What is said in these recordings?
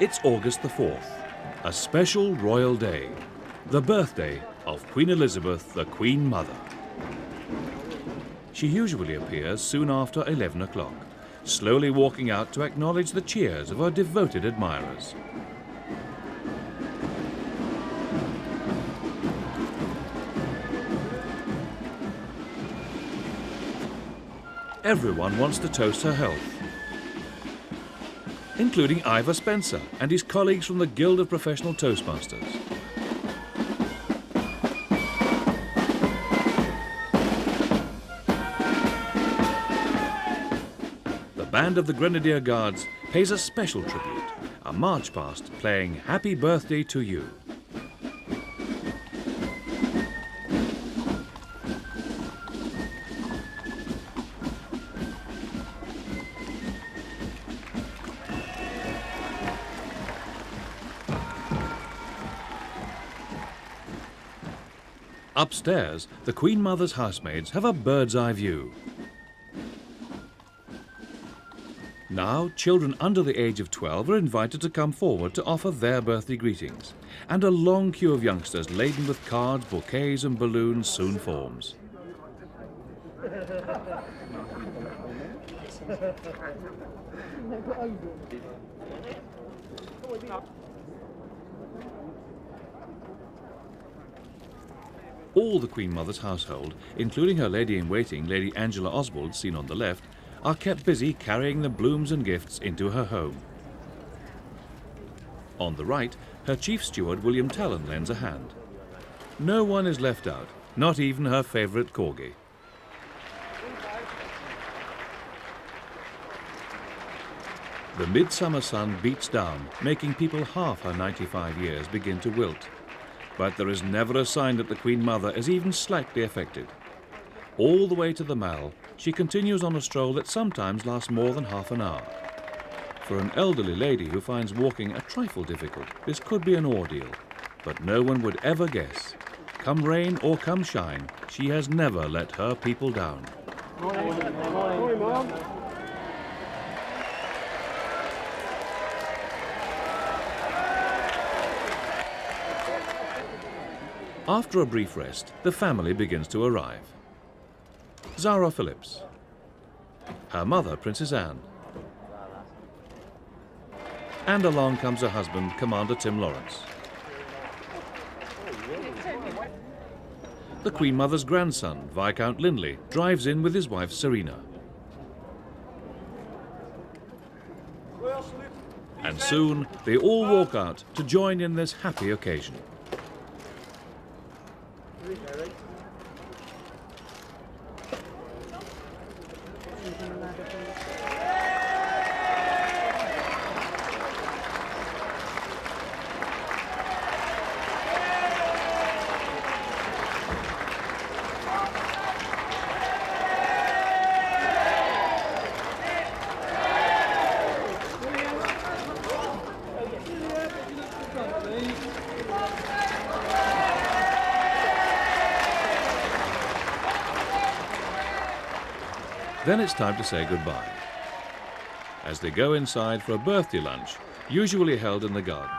It's August the 4th, a special royal day, the birthday of Queen Elizabeth, the Queen Mother. She usually appears soon after 11 o'clock, slowly walking out to acknowledge the cheers of her devoted admirers. Everyone wants to toast her health, including Ivor Spencer and his colleagues from the Guild of Professional Toastmasters. The band of the Grenadier Guards pays a special tribute, a march past playing Happy Birthday to You. Upstairs, the Queen Mother's housemaids have a bird's-eye view. Now, children under the age of 12 are invited to come forward to offer their birthday greetings, and a long queue of youngsters laden with cards, bouquets and balloons soon forms. All the Queen Mother's household, including her lady-in-waiting, Lady Angela Oswald, seen on the left, are kept busy carrying the blooms and gifts into her home. On the right, her chief steward, William Talon, lends a hand. No one is left out, not even her favourite corgi. The midsummer sun beats down, making people half her 95 years begin to wilt. But there is never a sign that the Queen Mother is even slightly affected. All the way to the Mall, she continues on a stroll that sometimes lasts more than half an hour. For an elderly lady who finds walking a trifle difficult, this could be an ordeal. But no one would ever guess. Come rain or come shine, she has never let her people down. Morning, Mom. After a brief rest, the family begins to arrive. Zara Phillips, her mother, Princess Anne, and along comes her husband, Commander Tim Lawrence. The Queen Mother's grandson, Viscount Lindley, drives in with his wife, Serena. And soon, they all walk out to join in this happy occasion. Then it's time to say goodbye, as they go inside for a birthday lunch, usually held in the garden.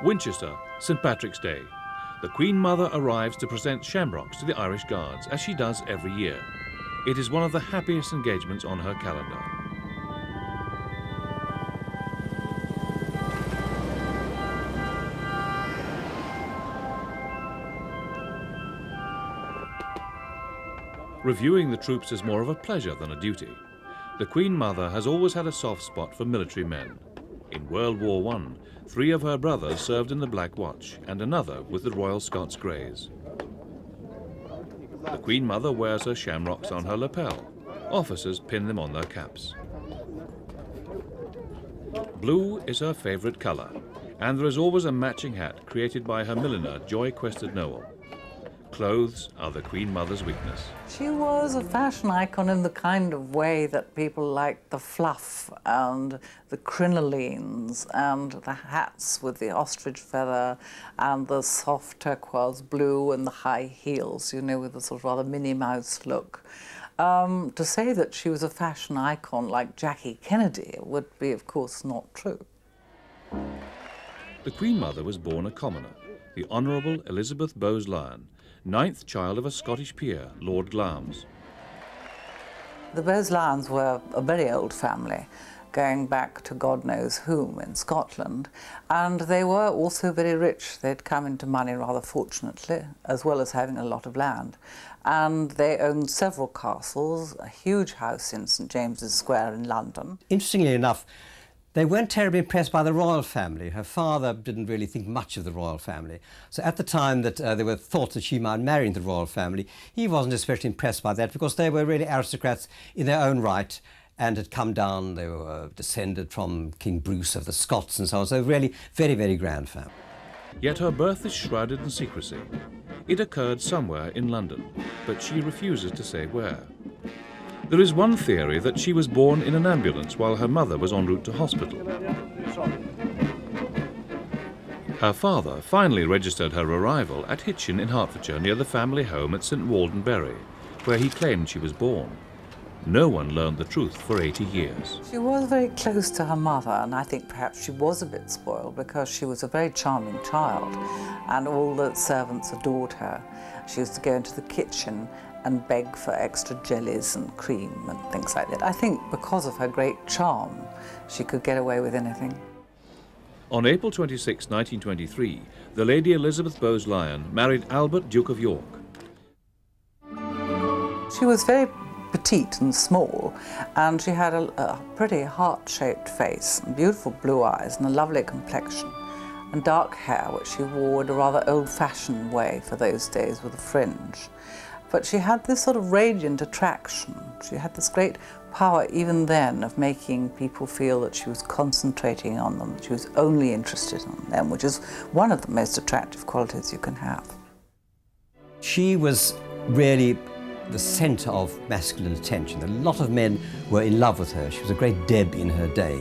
Winchester, St. Patrick's Day. The Queen Mother arrives to present shamrocks to the Irish Guards, as she does every year. It is one of the happiest engagements on her calendar. Reviewing the troops is more of a pleasure than a duty. The Queen Mother has always had a soft spot for military men. In World War I, 3 of her brothers served in the Black Watch and another with the Royal Scots Greys. The Queen Mother wears her shamrocks on her lapel. Officers pin them on their caps. Blue is her favourite colour, and there is always a matching hat created by her milliner, Joy Quested Noel. Clothes are the Queen Mother's weakness. She was a fashion icon in the kind of way that people liked the fluff and the crinolines and the hats with the ostrich feather and the soft turquoise blue and the high heels, you know, with the sort of rather Minnie Mouse look. To say that she was a fashion icon like Jackie Kennedy would be, of course, not true. The Queen Mother was born a commoner, the Honourable Elizabeth Bowes-Lyon, 9th child of a Scottish peer, Lord Glamis. The Bowes-Lyons were a very old family, going back to God knows whom in Scotland, and they were also very rich. They'd come into money rather fortunately, as well as having a lot of land. And they owned several castles, a huge house in St James's Square in London. Interestingly enough, they weren't terribly impressed by the royal family. Her father didn't really think much of the royal family. So at the time that there were thoughts that she might marry into the royal family, he wasn't especially impressed by that because they were really aristocrats in their own right and had come down. They were descended from King Bruce of the Scots and so on. So really very, very grand family. Yet her birth is shrouded in secrecy. It occurred somewhere in London, but she refuses to say where. There is one theory that she was born in an ambulance while her mother was en route to hospital. Her father finally registered her arrival at Hitchin in Hertfordshire near the family home at St Waldenbury, where he claimed she was born. No one learned the truth for 80 years. She was very close to her mother, and I think perhaps she was a bit spoiled because she was a very charming child and all the servants adored her. She used to go into the kitchen and beg for extra jellies and cream and things like that. I think because of her great charm, she could get away with anything. On April 26, 1923, the Lady Elizabeth Bowes-Lyon married Albert, Duke of York. She was very petite and small, and she had a pretty heart-shaped face, and beautiful blue eyes, and a lovely complexion, and dark hair, which she wore in a rather old-fashioned way for those days with a fringe. But she had this sort of radiant attraction. She had this great power even then of making people feel that she was concentrating on them, that she was only interested in them, which is one of the most attractive qualities you can have. She was really the centre of masculine attention. A lot of men were in love with her. She was a great Deb in her day.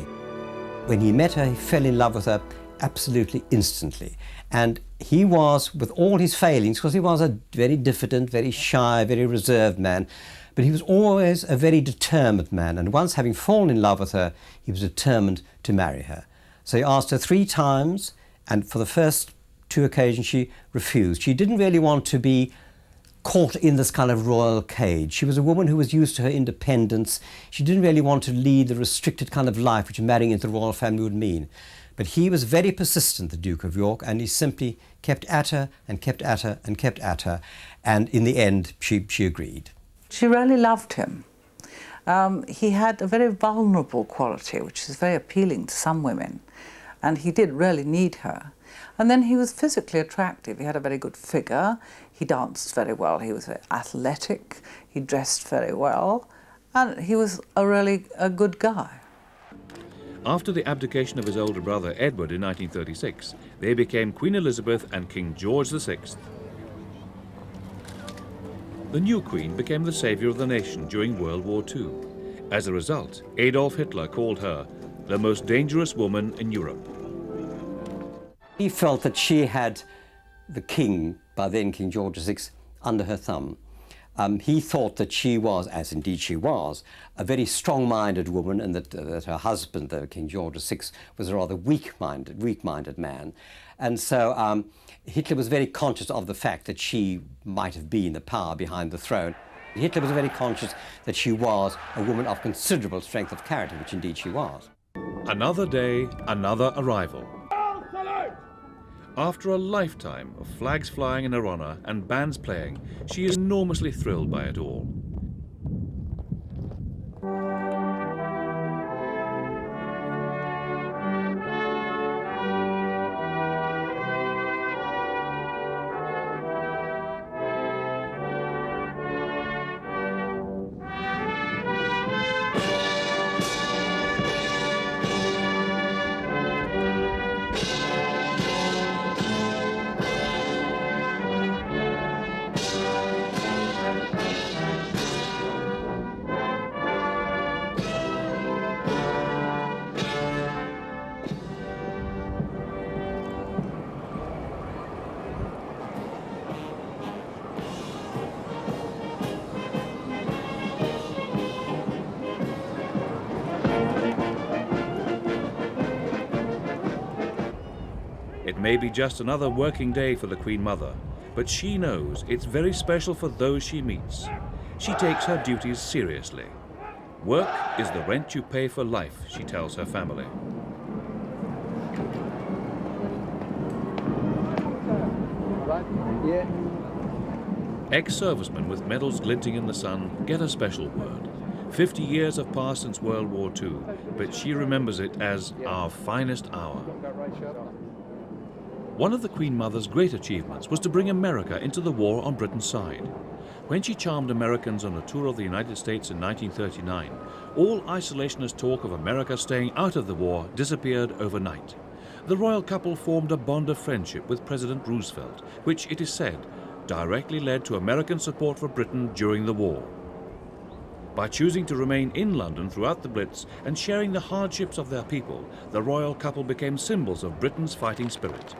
When he met her, he fell in love with her absolutely instantly. And he was, with all his failings, because he was a very diffident, very shy, very reserved man, but he was always a very determined man. And once having fallen in love with her, he was determined to marry her. So he asked her 3 times, and for the first 2 occasions she refused. She didn't really want to be caught in this kind of royal cage. She was a woman who was used to her independence. She didn't really want to lead the restricted kind of life which marrying into the royal family would mean. But he was very persistent, the Duke of York, and he simply kept at her and kept at her and kept at her. And in the end, she agreed. She really loved him. He had a very vulnerable quality, which is very appealing to some women. And he did really need her. And then he was physically attractive. He had a very good figure. He danced very well. He was very athletic. He dressed very well. And he was a good guy. After the abdication of his older brother Edward in 1936, they became Queen Elizabeth and King George VI. The new queen became the saviour of the nation during World War II. As a result, Adolf Hitler called her the most dangerous woman in Europe. He felt that she had the king, by then King George VI, under her thumb. He thought that she was, as indeed she was, a very strong-minded woman, and that her husband, King George VI, was a rather weak-minded man. And so Hitler was very conscious of the fact that she might have been the power behind the throne. Hitler was very conscious that she was a woman of considerable strength of character, which indeed she was. Another day, another arrival. After a lifetime of flags flying in her honour and bands playing, she is enormously thrilled by it all. may be just another working day for the Queen Mother, but she knows it's very special for those she meets. She takes her duties seriously. Work is the rent you pay for life, she tells her family. Yeah. Ex-servicemen with medals glinting in the sun get a special word. 50 years have passed since World War II, but she remembers it as our finest hour. One of the Queen Mother's great achievements was to bring America into the war on Britain's side. When she charmed Americans on a tour of the United States in 1939, all isolationist talk of America staying out of the war disappeared overnight. The royal couple formed a bond of friendship with President Roosevelt, which, it is said, directly led to American support for Britain during the war. By choosing to remain in London throughout the Blitz and sharing the hardships of their people, the royal couple became symbols of Britain's fighting spirit.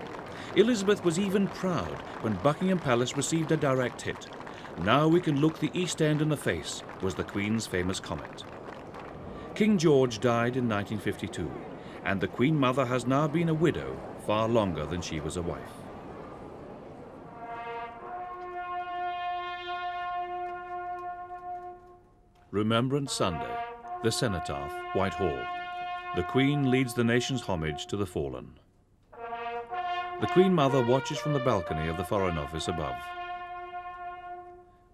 Elizabeth was even proud when Buckingham Palace received a direct hit. "Now we can look the East End in the face," was the Queen's famous comment. King George died in 1952, and the Queen Mother has now been a widow far longer than she was a wife. Remembrance Sunday, the Cenotaph, Whitehall. The Queen leads the nation's homage to the fallen. The Queen Mother watches from the balcony of the Foreign Office above.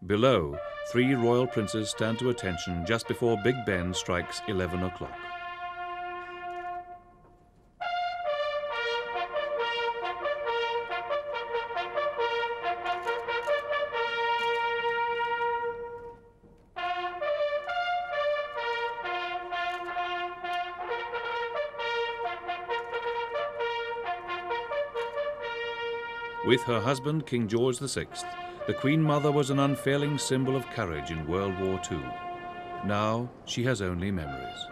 Below, 3 royal princes stand to attention just before Big Ben strikes 11 o'clock. With her husband, King George VI, the Queen Mother was an unfailing symbol of courage in World War II. Now she has only memories.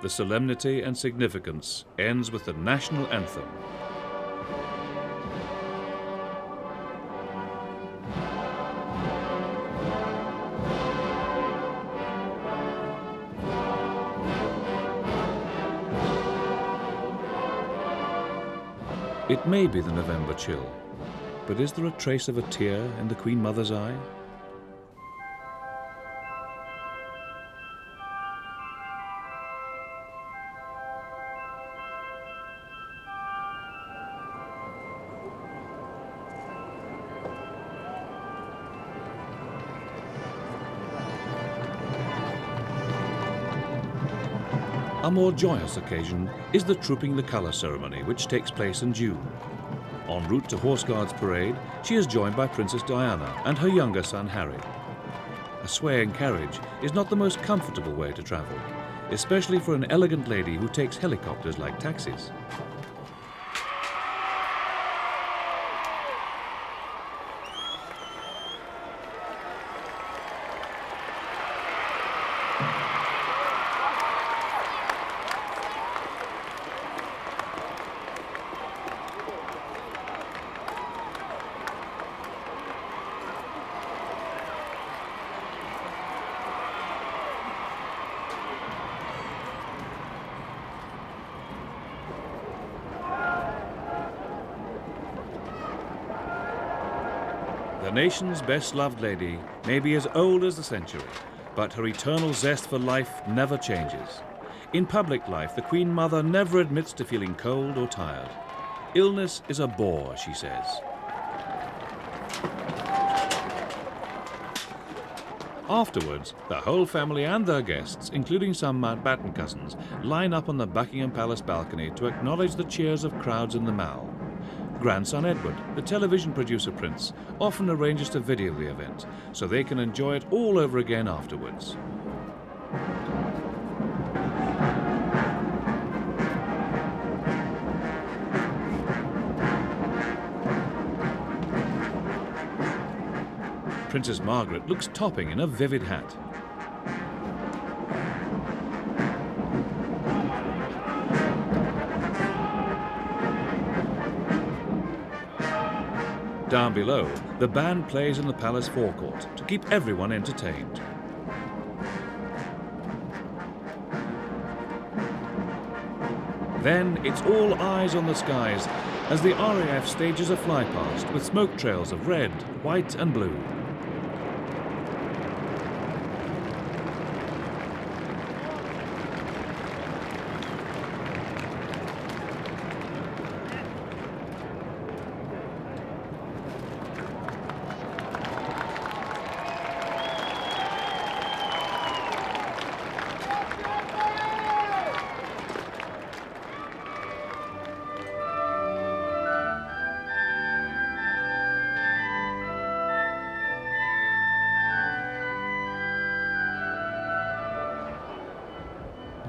The solemnity and significance ends with the national anthem. It may be the November chill, but is there a trace of a tear in the Queen Mother's eye? A more joyous occasion is the Trooping the Colour ceremony, which takes place in June. En route to Horse Guards Parade, she is joined by Princess Diana and her younger son Harry. A swaying carriage is not the most comfortable way to travel, especially for an elegant lady who takes helicopters like taxis. The nation's best-loved lady may be as old as the century, but her eternal zest for life never changes. In public life, the Queen Mother never admits to feeling cold or tired. Illness is a bore, she says. Afterwards, the whole family and their guests, including some Mountbatten cousins, line up on the Buckingham Palace balcony to acknowledge the cheers of crowds in the Mall. Grandson Edward, the television producer prince, often arranges to video the event so they can enjoy it all over again afterwards. Princess Margaret looks topping in a vivid hat. Down below, the band plays in the palace forecourt to keep everyone entertained. Then it's all eyes on the skies as the RAF stages a flypast with smoke trails of red, white and blue.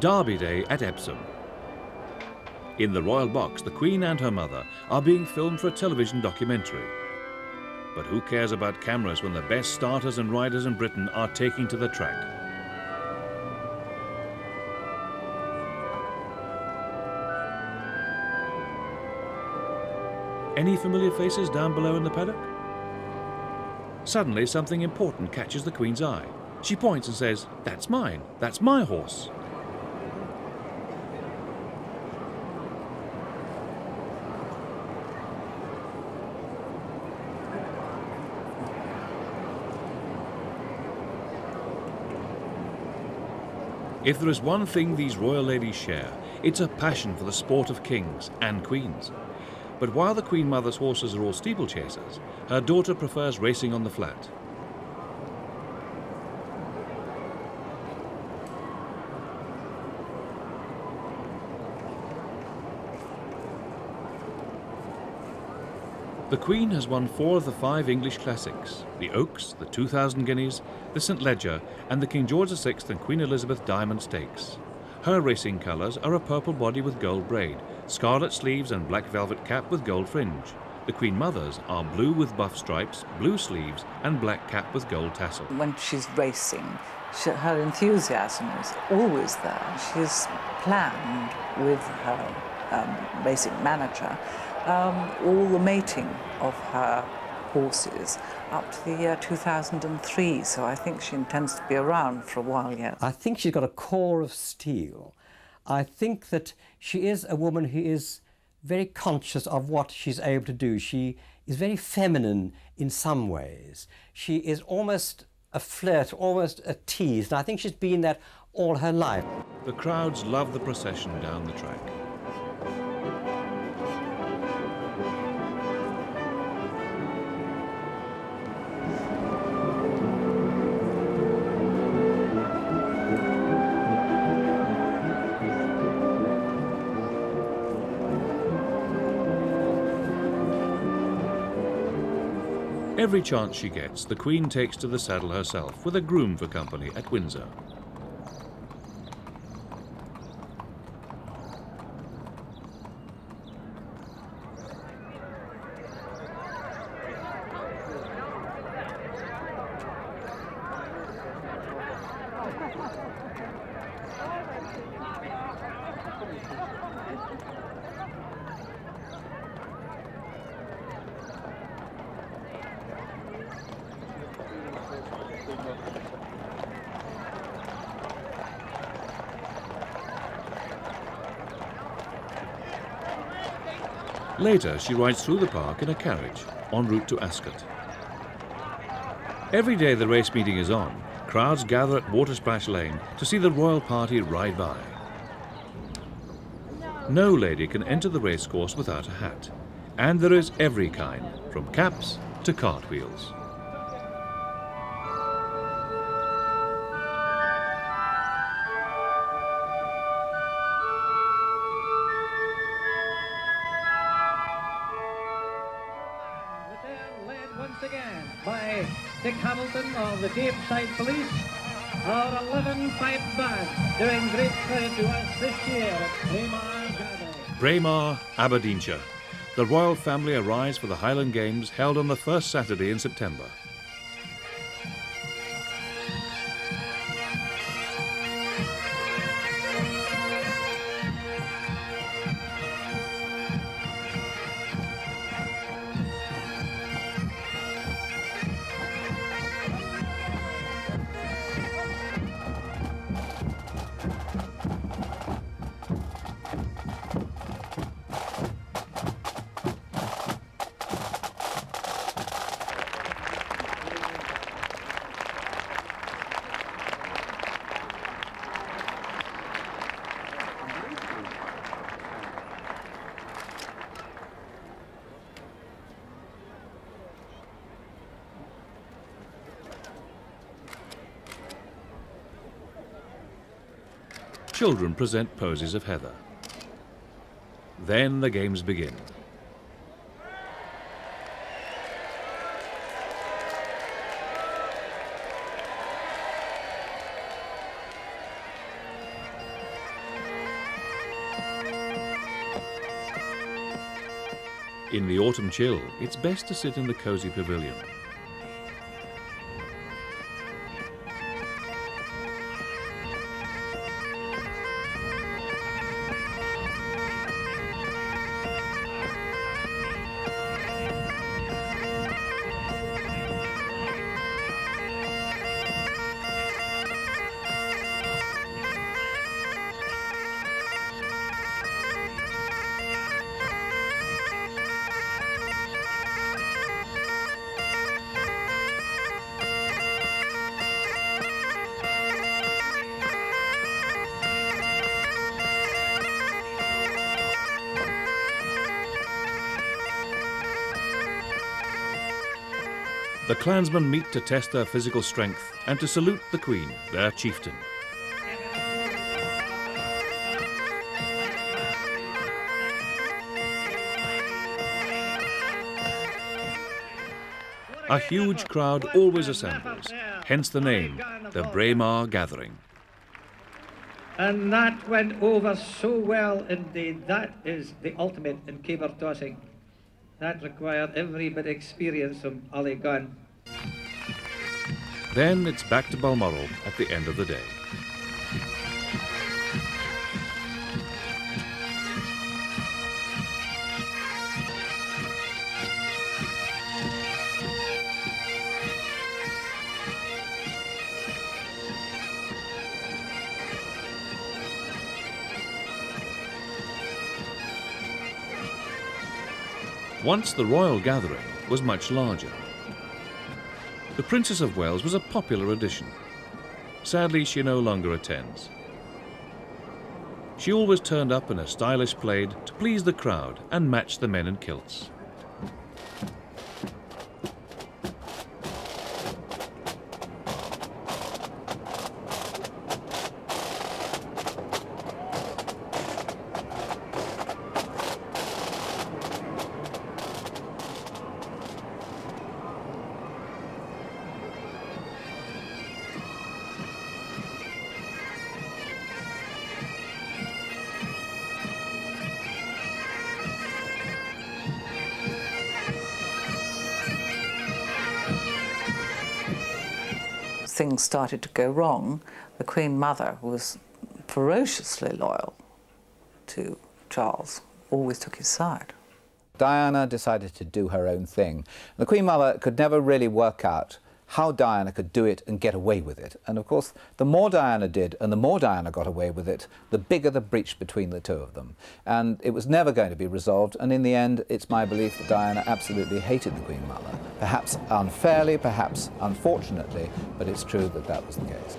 Derby Day at Epsom. In the royal box, the Queen and her mother are being filmed for a television documentary. But who cares about cameras when the best starters and riders in Britain are taking to the track? Any familiar faces down below in the paddock? Suddenly, something important catches the Queen's eye. She points and says, "That's mine. That's my horse." If there is one thing these royal ladies share, it's a passion for the sport of kings and queens. But while the Queen Mother's horses are all steeplechasers, her daughter prefers racing on the flat. The Queen has won 4 of the 5 English classics: the Oaks, the 2000 Guineas, the St Leger and the King George VI and Queen Elizabeth Diamond Stakes. Her racing colours are a purple body with gold braid, scarlet sleeves and black velvet cap with gold fringe. The Queen Mother's are blue with buff stripes, blue sleeves and black cap with gold tassel. When she's racing, her enthusiasm is always there. She's planned with her racing manager all the mating of her horses up to the year 2003, so I think she intends to be around for a while yet. I think she's got a core of steel. I think that she is a woman who is very conscious of what she's able to do. She is very feminine in some ways. She is almost a flirt, almost a tease, and I think she's been that all her life. The crowds love the procession down the track. Every chance she gets, the Queen takes to the saddle herself, with a groom for company at Windsor. Later, she rides through the park in a carriage, en route to Ascot. Every day the race meeting is on, crowds gather at Watersplash Lane to see the royal party ride by. No lady can enter the racecourse without a hat, and there is every kind, from caps to cartwheels. By Dick Hamilton of the Deepside Police, our 11-pipe band doing great credit to us this year at Braemar. Braemar, Aberdeenshire. The royal family arrives for the Highland Games held on the first Saturday in September. children present poses of Heather. Then the games begin. In the autumn chill, it's best to sit in the cosy pavilion. The clansmen meet to test their physical strength and to salute the Queen, their chieftain. A huge crowd always assembles, hence the name, the Braemar Gathering. And that went over so well indeed. That is the ultimate in caber tossing. That required every bit of experience from Ollie Gunn. Then it's back to Balmoral at the end of the day. Once the royal gathering was much larger. The Princess of Wales was a popular addition. Sadly, she no longer attends. She always turned up in a stylish plaid to please the crowd and match the men in kilts. Things started to go wrong, the Queen Mother was ferociously loyal to Charles, always took his side. Diana decided to do her own thing. The Queen Mother could never really work out how Diana could do it and get away with it. And of course, the more Diana did and the more Diana got away with it, the bigger the breach between the two of them. And it was never going to be resolved, and in the end, it's my belief that Diana absolutely hated the Queen Mother. Perhaps unfairly, perhaps unfortunately, but it's true that that was the case.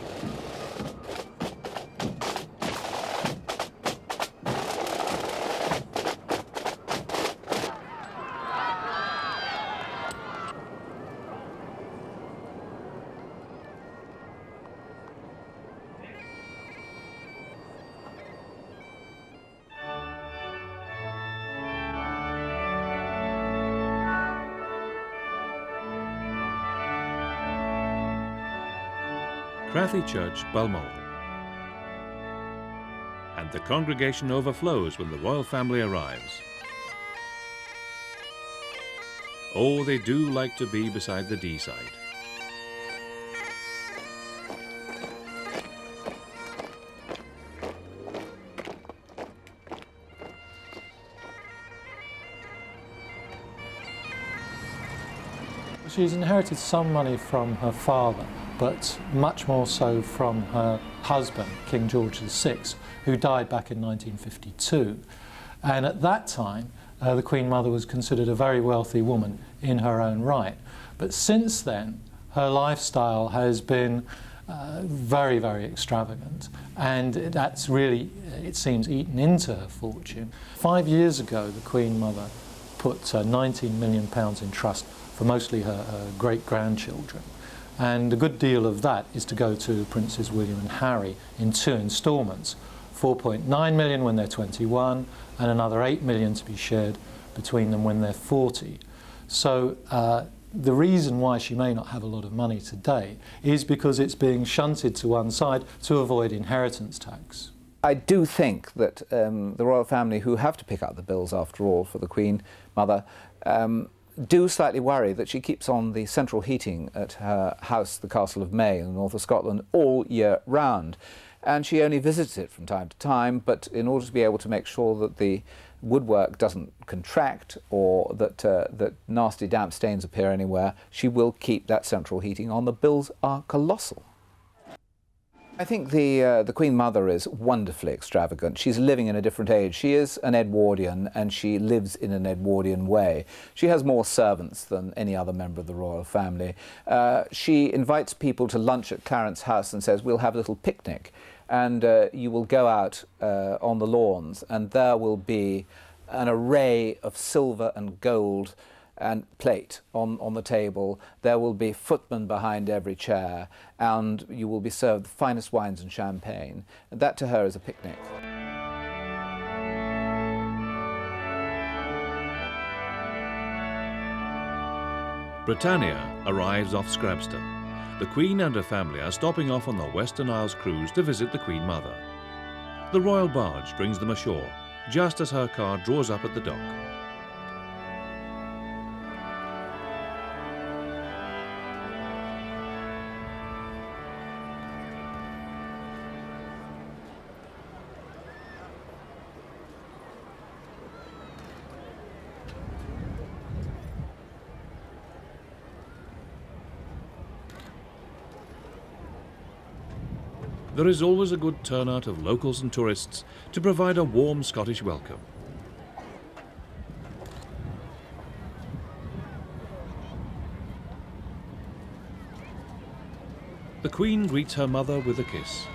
Crathy Church, Balmoral. And the congregation overflows when the royal family arrives. Oh, they do like to be beside the D side. She's inherited some money from her father, but much more so from her husband, King George VI, who died back in 1952. And at that time, the Queen Mother was considered a very wealthy woman in her own right. But since then, her lifestyle has been very, very extravagant, and that's really, it seems, eaten into her fortune. 5 years ago, the Queen Mother put £19 million in trust for mostly her great-grandchildren. And a good deal of that is to go to Princes William and Harry in 2 instalments, 4.9 million when they're 21, and another 8 million to be shared between them when they're 40. So the reason why she may not have a lot of money today is because it's being shunted to one side to avoid inheritance tax. I do think that the royal family, who have to pick up the bills after all for the Queen Mother, do slightly worry that she keeps on the central heating at her house, the Castle of May in the north of Scotland, all year round. And she only visits it from time to time, but in order to be able to make sure that the woodwork doesn't contract or that nasty damp stains appear anywhere, she will keep that central heating on. The bills are colossal. I think the Queen Mother is wonderfully extravagant. She's living in a different age. She is an Edwardian, and she lives in an Edwardian way. She has more servants than any other member of the royal family. She invites people to lunch at Clarence's house and says, we'll have a little picnic, and you will go out on the lawns, and there will be an array of silver and gold and plate on the table. There will be footmen behind every chair, and you will be served the finest wines and champagne. And that to her is a picnic. Britannia arrives off Scrabster. The Queen and her family are stopping off on the Western Isles cruise to visit the Queen Mother. The royal barge brings them ashore, just as her car draws up at the dock. There is always a good turnout of locals and tourists to provide a warm Scottish welcome. The Queen greets her mother with a kiss,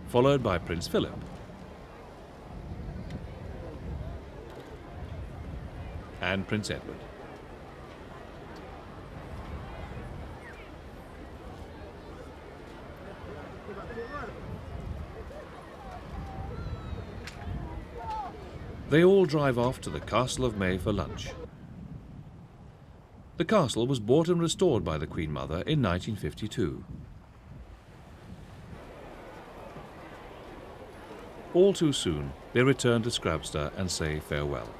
followed by Prince Philip. And Prince Edward. They all drive off to the Castle of May for lunch. The castle was bought and restored by the Queen Mother in 1952. All too soon, they return to Scrabster and say farewell.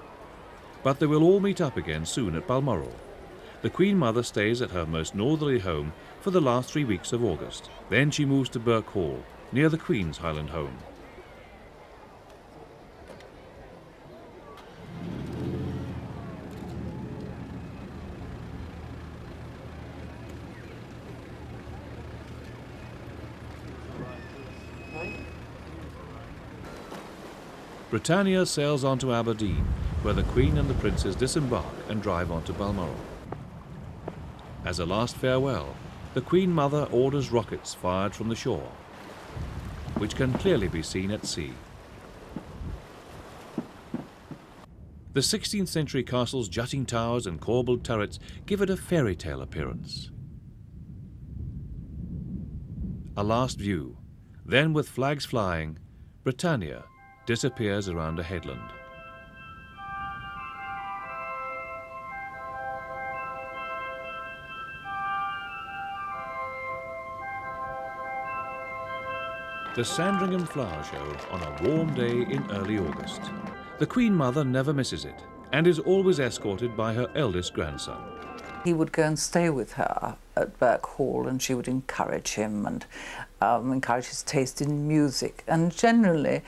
But they will all meet up again soon at Balmoral. The Queen Mother stays at her most northerly home for the last 3 weeks of August. Then she moves to Birk Hall, near the Queen's Highland home. Britannia sails on to Aberdeen, where the Queen and the Princes disembark and drive on to Balmoral. As a last farewell, the Queen Mother orders rockets fired from the shore, which can clearly be seen at sea. The 16th century castle's jutting towers and corbelled turrets give it a fairy tale appearance. A last view, then with flags flying, Britannia disappears around a headland. The Sandringham Flower Show on a warm day in early August. The Queen Mother never misses it and is always escorted by her eldest grandson. He would go and stay with her at Birk Hall, and she would encourage him and encourage his taste in music and generally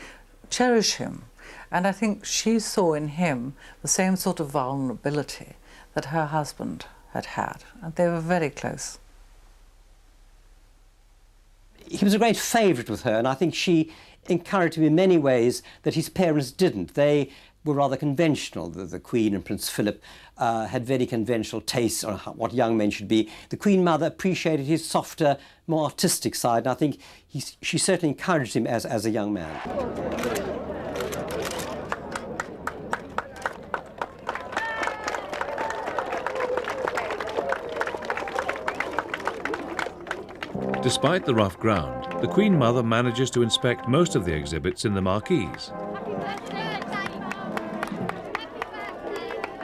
cherish him. And I think she saw in him the same sort of vulnerability that her husband had had, and they were very close. He was a great favourite with her, and I think she encouraged him in many ways that his parents didn't. They were rather conventional. The Queen and Prince Philip had very conventional tastes on what young men should be. The Queen Mother appreciated his softer, more artistic side, and I think she certainly encouraged him as a young man. Despite the rough ground, the Queen Mother manages to inspect most of the exhibits in the marquees.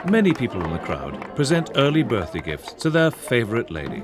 Many people in the crowd present early birthday gifts to their favourite lady.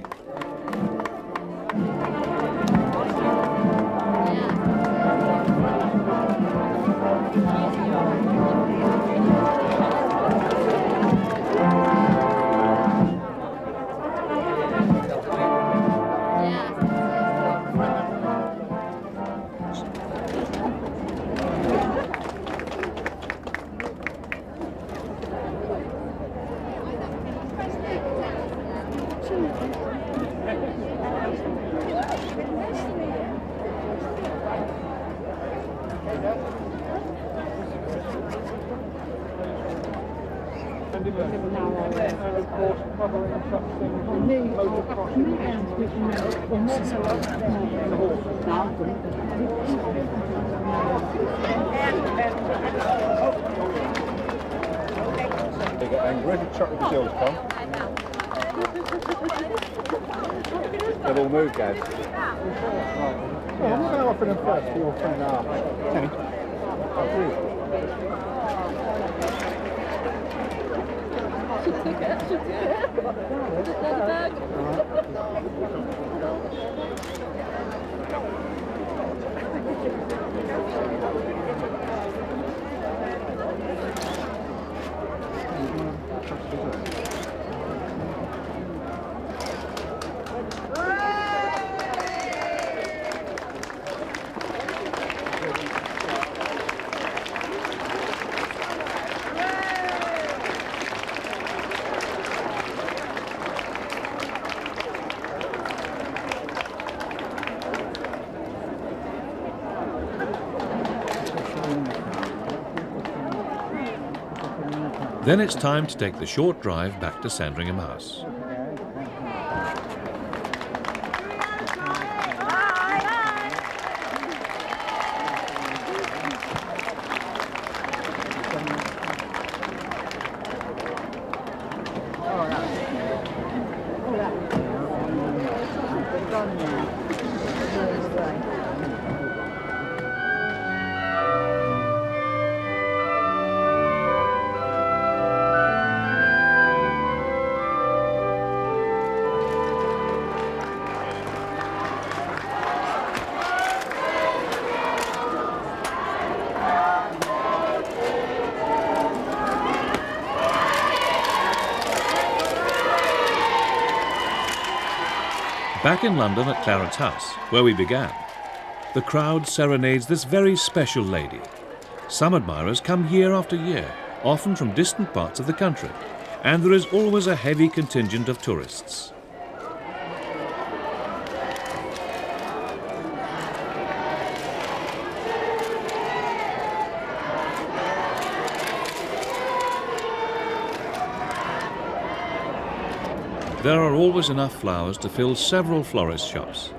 Where did chocolate gills come? They've all moved, guys. Well, I'm not going to offer them first. You'll find out. Kenny. Then it's time to take the short drive back to Sandringham House. Back in London at Clarence House, where we began, the crowd serenades this very special lady. Some admirers come year after year, often from distant parts of the country, and there is always a heavy contingent of tourists. There are always enough flowers to fill several florist shops.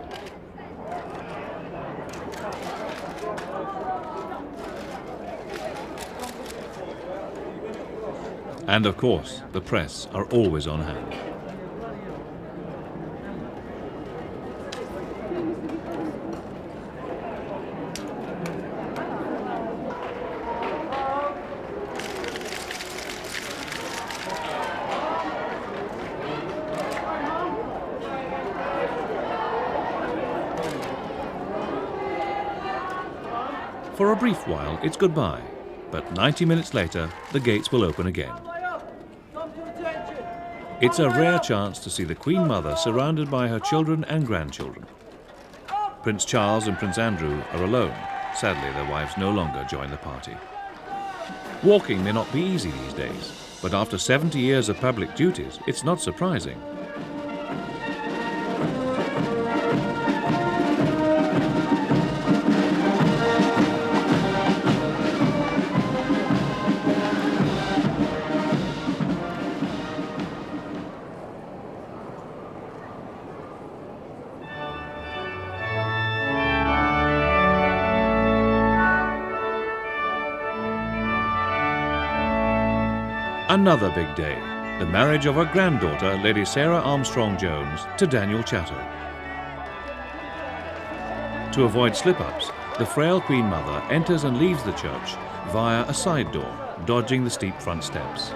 And of course, the press are always on hand. For a brief while, it's goodbye, but 90 minutes later, the gates will open again. It's a rare chance to see the Queen Mother surrounded by her children and grandchildren. Prince Charles and Prince Andrew are alone. Sadly, their wives no longer join the party. Walking may not be easy these days, but after 70 years of public duties, it's not surprising. Another big day, the marriage of her granddaughter, Lady Sarah Armstrong Jones, to Daniel Chatto. To avoid slip-ups, the frail Queen Mother enters and leaves the church via a side door, dodging the steep front steps.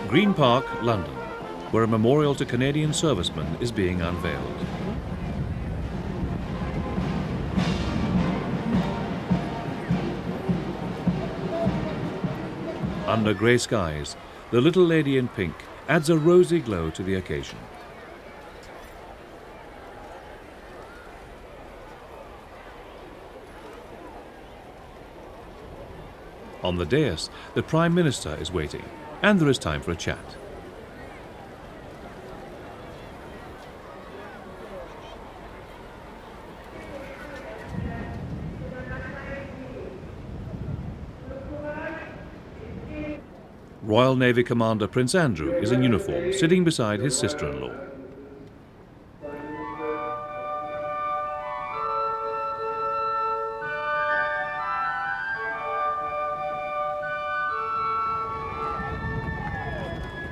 Green Park, London, where a memorial to Canadian servicemen is being unveiled. Under grey skies, the little lady in pink adds a rosy glow to the occasion. On the dais, the Prime Minister is waiting, and there is time for a chat. Royal Navy Commander Prince Andrew is in uniform, sitting beside his sister-in-law.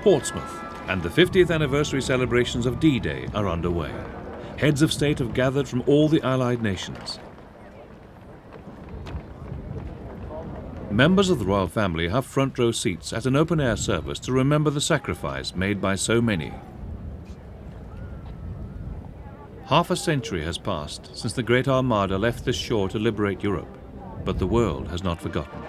Portsmouth and the 50th anniversary celebrations of D-Day are underway. Heads of state have gathered from all the Allied nations. Members of the royal family have front row seats at an open-air service to remember the sacrifice made by so many. Half a century has passed since the Great Armada left this shore to liberate Europe, but the world has not forgotten.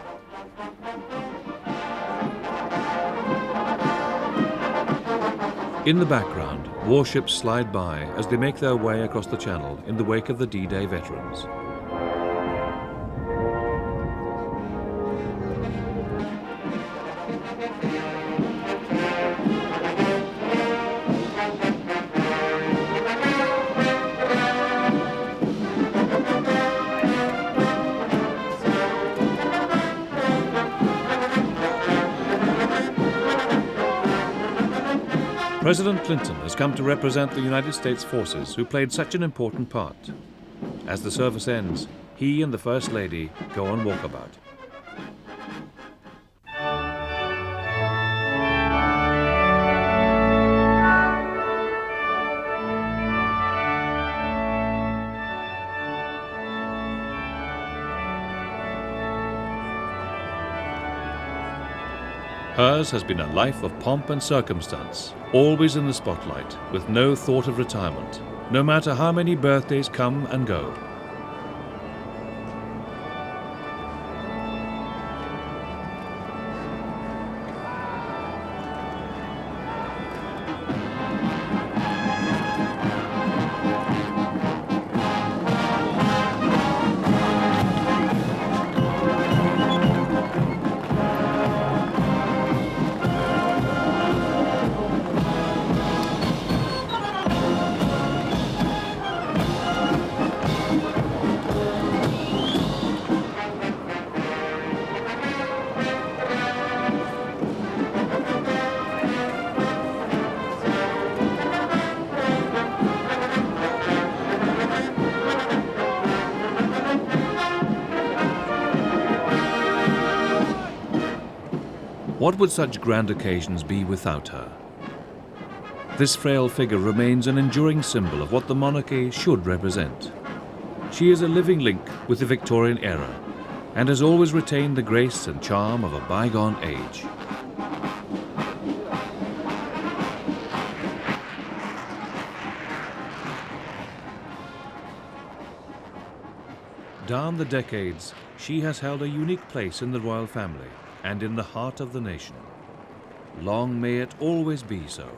In the background, warships slide by as they make their way across the Channel in the wake of the D-Day veterans. President Clinton has come to represent the United States forces who played such an important part. As the service ends, he and the First Lady go on walkabout. Hers has been a life of pomp and circumstance, always in the spotlight, with no thought of retirement, no matter how many birthdays come and go. What would such grand occasions be without her? This frail figure remains an enduring symbol of what the monarchy should represent. She is a living link with the Victorian era and has always retained the grace and charm of a bygone age. Down the decades, she has held a unique place in the royal family and in the heart of the nation. Long may it always be so.